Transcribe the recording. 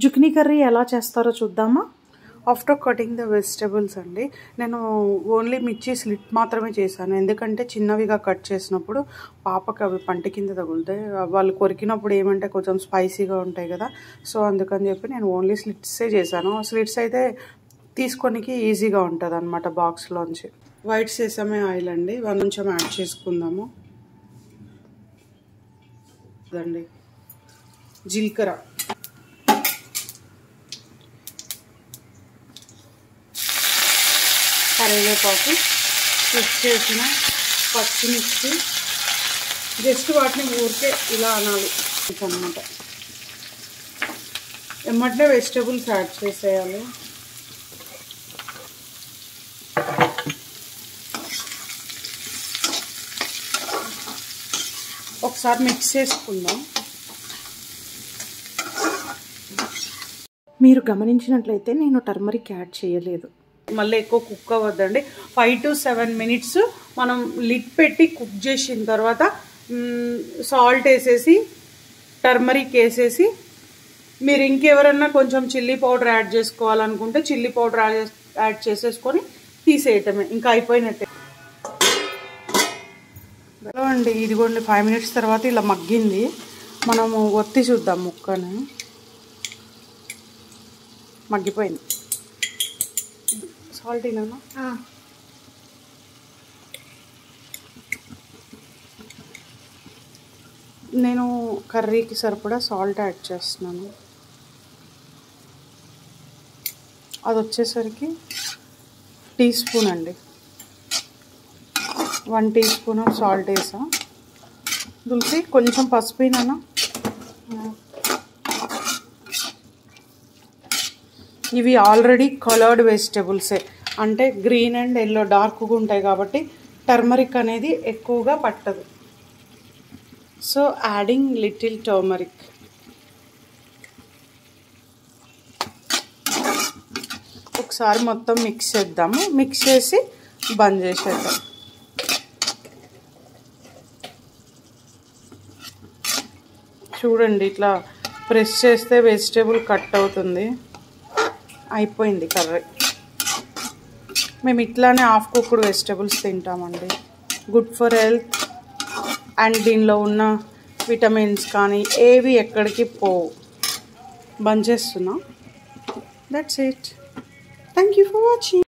Zucchini curry ఎలా చేస్తారో చూద్దామా. ఆఫ్టర్ కటింగ్ ద వెజిటబుల్స్ అండి, నేను ఓన్లీ మిర్చి స్లిట్ మాత్రమే చేశాను. ఎందుకంటే చిన్నవిగా కట్ చేసినప్పుడు పాపకి అవి పంట కింద తగులుతాయి. వాళ్ళు కొరికినప్పుడు ఏమంటే కొంచెం స్పైసీగా ఉంటాయి కదా, సో అందుకని చెప్పి నేను ఓన్లీ స్లిట్సే చేశాను. స్లిట్స్ అయితే తీసుకోనికి ఈజీగా ఉంటుంది అనమాట బాక్స్లోంచి. వైట్ సేసమే ఆయిల్ అండి, కొంచెం యాడ్ చేసుకుందాము. అదండి జీలకర్ర, కరివేపాకు, స్లిట్ చేసిన పచ్చిమిర్చి, జస్ట్ వాటిని ఊరికే ఇలా అనాలి అన్నమాట. ఎమ్మటనే వెజిటబుల్స్ యాడ్ చేసేయాలి. ఒకసారి మిక్స్ చేసుకుందాం. మీరు గమనించినట్లయితే నేను టర్మరిక్ యాడ్ చేయలేదు. మళ్ళీ ఎక్కువ కుక్ అవ్వద్దండి. 5 to 7 minutes మనం లిడ్ పెట్టి కుక్ చేసిన తర్వాత సాల్ట్ వేసేసి టర్మరిక్ వేసేసి, మీరు ఇంకెవరన్నా కొంచెం చిల్లీ పౌడర్ యాడ్ చేసుకోవాలనుకుంటే చిల్లీ పౌడర్ యాడ్ చేసేసుకొని తీసేయటమే, ఇంకా అయిపోయినట్టే అండి. ఇదిగోండి 5 minutes తర్వాత ఇలా మగ్గింది. మనము ఒత్తి చూద్దాం ముక్కని. మగ్గిపోయింది. సాల్ట్ ఏనా? నేను కర్రీకి సరిపడా సాల్ట్ యాడ్ చేస్తున్నాను. అది వచ్చేసరికి టీ స్పూన్ అండి. 1 teaspoon ఆఫ్ సాల్ట్ వేసా. తులసి కొంచెం పసుపు అయినా. ఇవి ఆల్రెడీ కలర్డ్ వెజిటబుల్సే, అంటే గ్రీన్ అండ్ ఎల్లో డార్క్గా ఉంటాయి కాబట్టి టర్మరిక్ అనేది ఎక్కువగా పట్టదు. So adding little turmeric. ఒకసారి మొత్తం మిక్స్ చేద్దాము. మిక్స్ చేసి బంద్ చేసేద్దాం. చూడండి, ఇట్లా ప్రెస్ చేస్తే వెజిటేబుల్ కట్ అవుతుంది. అయిపోయింది కర్రీ. మేము ఇట్లానే హాఫ్ కుక్డ్ వెజిటేబుల్స్ తింటామండి. గుడ్ ఫర్ హెల్త్, అండ్ దీనిలో ఉన్న విటమిన్స్ కానీ ఏవి ఎక్కడికి పోవు. బంద్ చేస్తున్నా. That's it. Thank you for watching.